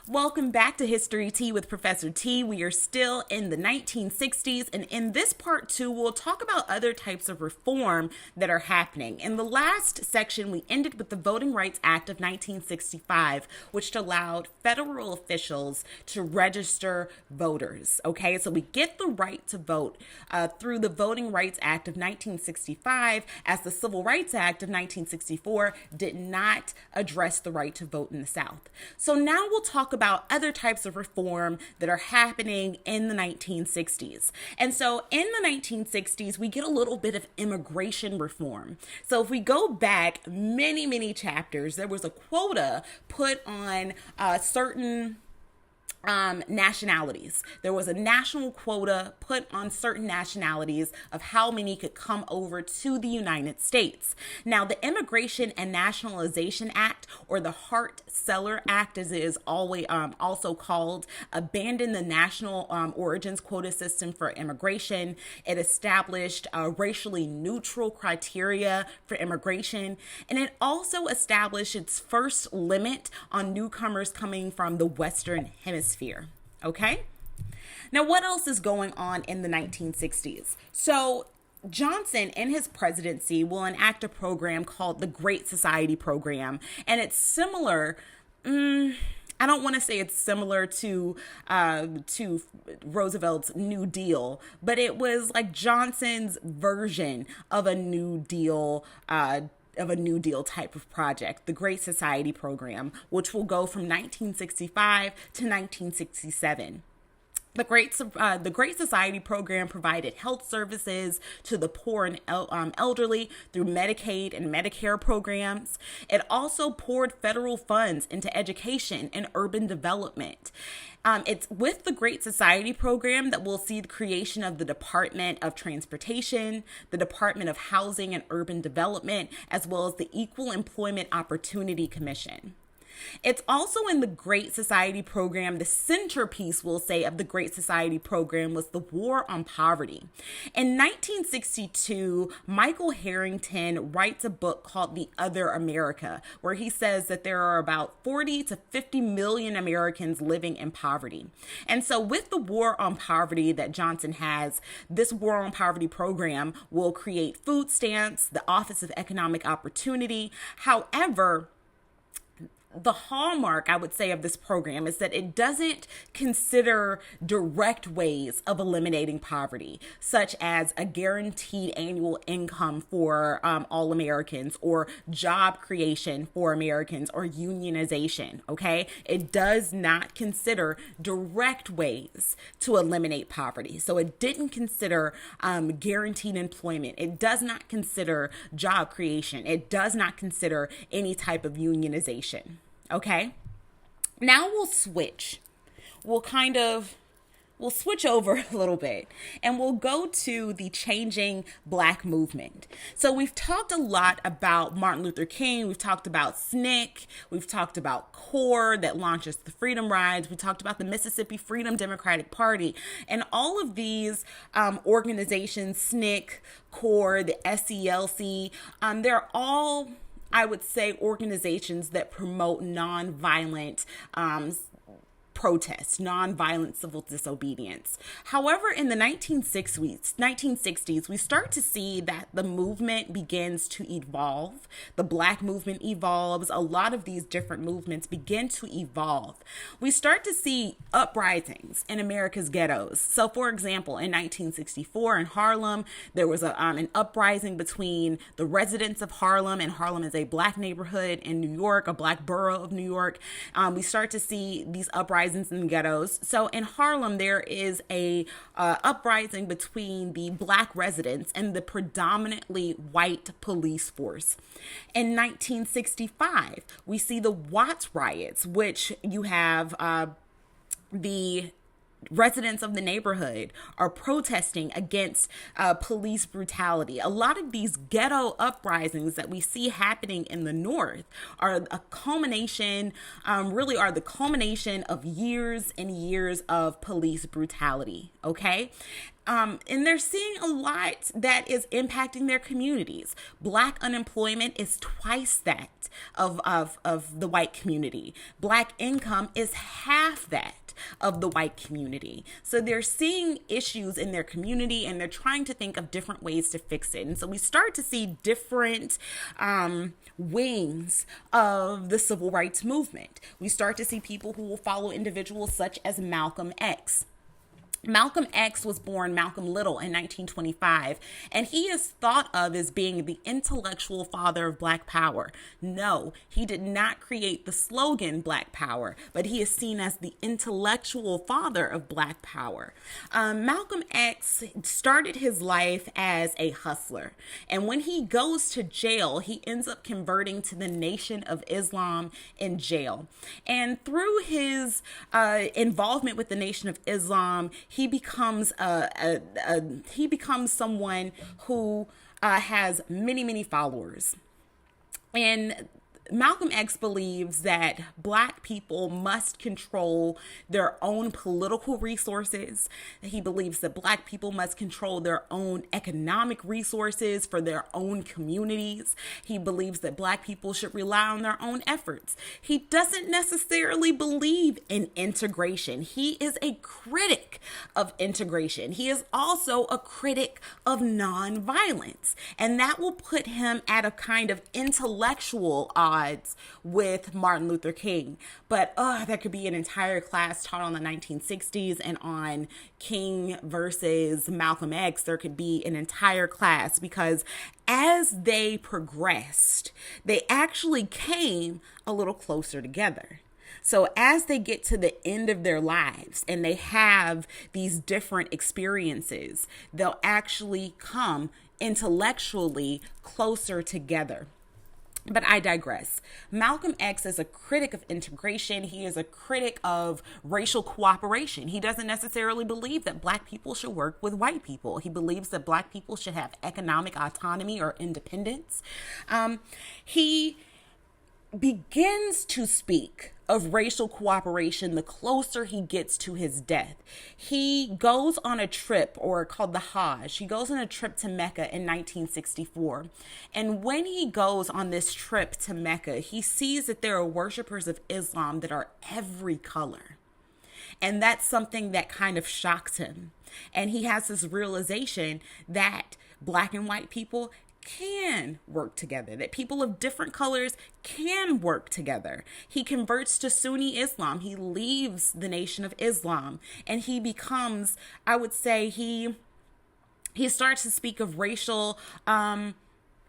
Welcome back to History Tea with Professor T. We are still in the 1960s, and in this part two, we'll talk about other types of reform that are happening. In the last section, we ended with the Voting Rights Act of 1965, which allowed federal officials to register voters. Okay, so we get the right to vote through the Voting Rights Act of 1965, as the Civil Rights Act of 1964 did not address the right to vote in the South. So now we'll talk about other types of reform that are happening in the 1960s. And so in the 1960s, we get a little bit of immigration reform. So if we go back many chapters, there was a quota put on certain nationalities. There was a national quota put on certain nationalities of how many could come over to the United States. Now, the Immigration and Nationalization Act, or the Hart-Celler Act, as it is always also called, abandoned the national origins quota system for immigration. It established racially neutral criteria for immigration, and it also established its first limit on newcomers coming from the Western Hemisphere. Okay? Now, what else is going on in the 1960s? So, Johnson, in his presidency, will enact a program called the Great Society Program, and it's similar. I don't want to say it's similar to Roosevelt's New Deal, but it was like Johnson's version of a New Deal type of project, the Great Society Program, which will go from 1965 to 1967. The Great Society Program provided health services to the poor and elderly through Medicaid and Medicare programs. It also poured federal funds into education and urban development. It's with the Great Society Program that we'll see the creation of the Department of Transportation, the Department of Housing and Urban Development, as well as the Equal Employment Opportunity Commission. It's also in the Great Society Program, the centerpiece, we'll say, of the Great Society Program was the War on Poverty. In 1962, Michael Harrington writes a book called The Other America, where he says that there are about 40 to 50 million Americans living in poverty. And so with the War on Poverty that Johnson has, this War on Poverty program will create food stamps, the Office of Economic Opportunity. However, the hallmark, I would say, of this program is that it doesn't consider direct ways of eliminating poverty, such as a guaranteed annual income for all Americans, or job creation for Americans, or unionization, okay? It does not consider direct ways to eliminate poverty. So it didn't consider guaranteed employment. It does not consider job creation. It does not consider any type of unionization. Okay, now we'll switch. We'll switch over a little bit, and we'll go to the changing Black movement. So we've talked a lot about Martin Luther King. We've talked about SNCC. We've talked about CORE that launches the Freedom Rides. We talked about the Mississippi Freedom Democratic Party, and all of these organizations, SNCC, CORE, the SCLC, they're all, I would say, organizations that promote nonviolent protests, nonviolent civil disobedience. However, in the 1960s, we start to see that the movement begins to evolve. The Black movement evolves. A lot of these different movements begin to evolve. We start to see uprisings in America's ghettos. So, for example, in 1964 in Harlem, there was an uprising between the residents of Harlem, and Harlem is a Black neighborhood in New York, a Black borough of New York. We start to see these uprisings in ghettos. So in Harlem, there is a uprising between the Black residents and the predominantly white police force. In 1965, we see the Watts riots, which you have the residents of the neighborhood are protesting against police brutality. A lot of these ghetto uprisings that we see happening in the North are a culmination, really are the culmination of years and years of police brutality, okay? And they're seeing a lot that is impacting their communities. Black unemployment is twice that of the white community. Black income is half that of the white community. So they're seeing issues in their community and they're trying to think of different ways to fix it. And so we start to see different wings of the civil rights movement. We start to see people who will follow individuals such as Malcolm X. Malcolm X was born Malcolm Little in 1925, and he is thought of as being the intellectual father of Black Power. No, he did not create the slogan Black Power, but he is seen as the intellectual father of Black Power. Malcolm X started his life as a hustler, and when he goes to jail, he ends up converting to the Nation of Islam in jail. And through his involvement with the Nation of Islam, he becomes someone who has many followers. And Malcolm X believes that Black people must control their own political resources. He believes that Black people must control their own economic resources for their own communities. He believes that Black people should rely on their own efforts. He doesn't necessarily believe in integration. He is a critic of integration. He is also a critic of nonviolence. And that will put him at a kind of intellectual odds with Martin Luther King. But there could be an entire class taught on the 1960s and on King versus Malcolm X. There could be an entire class because as they progressed, they actually came a little closer together. So as they get to the end of their lives and they have these different experiences, they'll actually come intellectually closer together. But I digress. Malcolm X is a critic of integration. He is a critic of racial cooperation. He doesn't necessarily believe that Black people should work with white people. He believes that Black people should have economic autonomy or independence. He begins to speak of racial cooperation the closer he gets to his death. He goes on a trip, or called the Hajj. He goes on a trip to Mecca in 1964. And when he goes on this trip to Mecca, he sees that there are worshipers of Islam that are every color. And that's something that kind of shocks him. And he has this realization that Black and white people can work together, that people of different colors can work together. He converts to Sunni Islam. He leaves the Nation of Islam and he becomes, I would say, he starts to speak of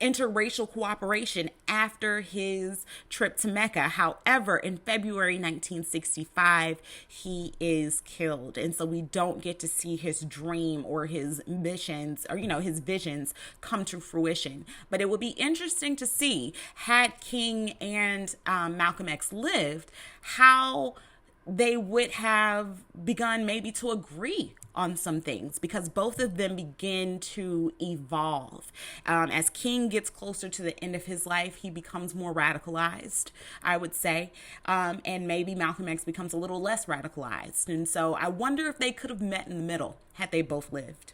interracial cooperation after his trip to Mecca. However, in February 1965, he is killed. And so we don't get to see his dream or his missions or, his visions come to fruition. But it would be interesting to see, had King and Malcolm X lived, how they would have begun maybe to agree on some things, because both of them begin to evolve. As King gets closer to the end of his life, he becomes more radicalized, I would say. And maybe Malcolm X becomes a little less radicalized. And so I wonder if they could have met in the middle had they both lived.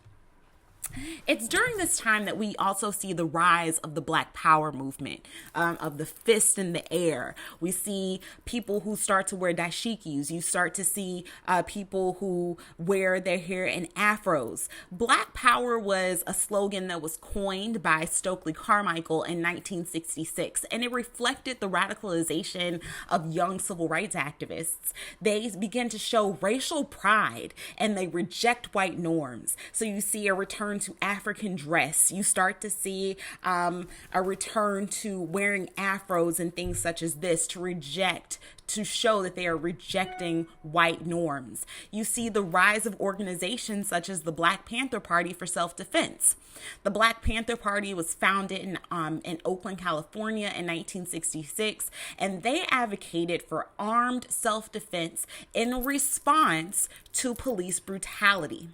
It's during this time that we also see the rise of the Black Power movement, of the fist in the air. We see people who start to wear dashikis. You start to see people who wear their hair in afros. Black Power was a slogan that was coined by Stokely Carmichael in 1966, and it reflected the radicalization of young civil rights activists. They begin to show racial pride, and they reject white norms. So you see a return to African dress. You start to see a return to wearing afros and things such as this to show that they are rejecting white norms. You see the rise of organizations such as the Black Panther Party for self-defense. The Black Panther Party was founded in Oakland, California in 1966, and they advocated for armed self-defense in response to police brutality.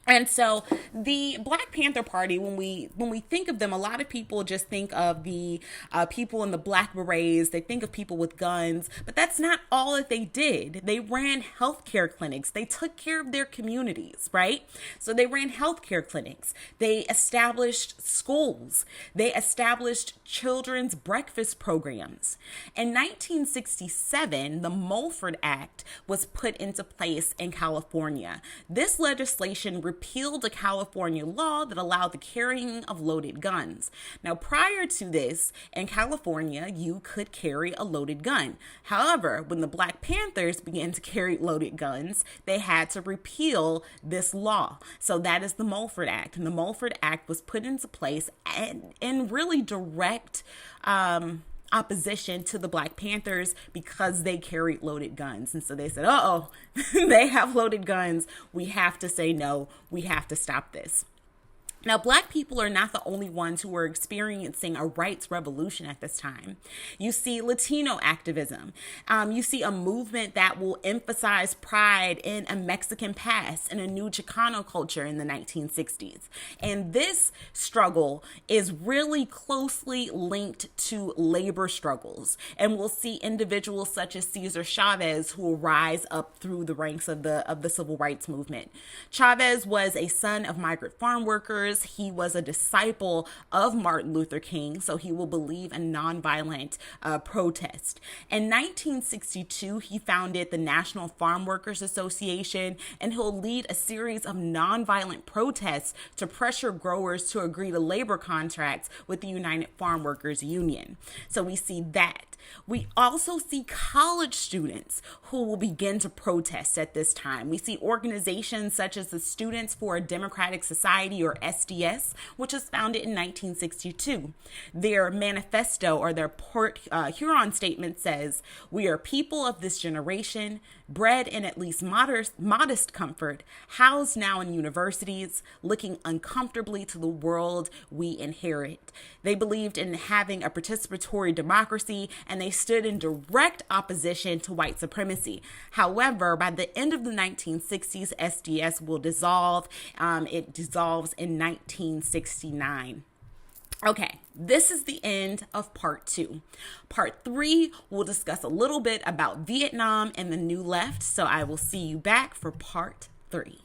And so the Black Panther Party, when we think of them, a lot of people just think of the people in the black berets. They think of people with guns, but that's not all that they did. They ran healthcare clinics. They took care of their communities, right? So they ran healthcare clinics. They established schools. They established children's breakfast programs. In 1967, the Mulford Act was put into place in California. This legislation repealed a California law that allowed the carrying of loaded guns. Now, prior to this, in California, you could carry a loaded gun. However, when the Black Panthers began to carry loaded guns, they had to repeal this law. So that is the Mulford Act. And the Mulford Act was put into place in really direct opposition to the Black Panthers because they carried loaded guns. And so they said, they have loaded guns. We have to say no. We have to stop this. Now, Black people are not the only ones who are experiencing a rights revolution at this time. You see Latino activism. You see a movement that will emphasize pride in a Mexican past and a new Chicano culture in the 1960s. And this struggle is really closely linked to labor struggles. And we'll see individuals such as Cesar Chavez who will rise up through the ranks of the civil rights movement. Chavez was a son of migrant farm workers. He was a disciple of Martin Luther King, so he will believe in nonviolent protest. In 1962, he founded the National Farm Workers Association, and he'll lead a series of nonviolent protests to pressure growers to agree to labor contracts with the United Farm Workers Union. So we see that. We also see college students who will begin to protest at this time. We see organizations such as the Students for a Democratic Society, or SDS, which was founded in 1962. Their manifesto, or their Port Huron statement, says, "We are people of this generation, bred in at least modest comfort, housed now in universities, looking uncomfortably to the world we inherit." They believed in having a participatory democracy, and they stood in direct opposition to white supremacy. However, by the end of the 1960s, SDS will dissolve. It dissolves in 1969. Okay, this is the end of part 2. Part 3, we'll discuss a little bit about Vietnam and the New Left. So I will see you back for part 3.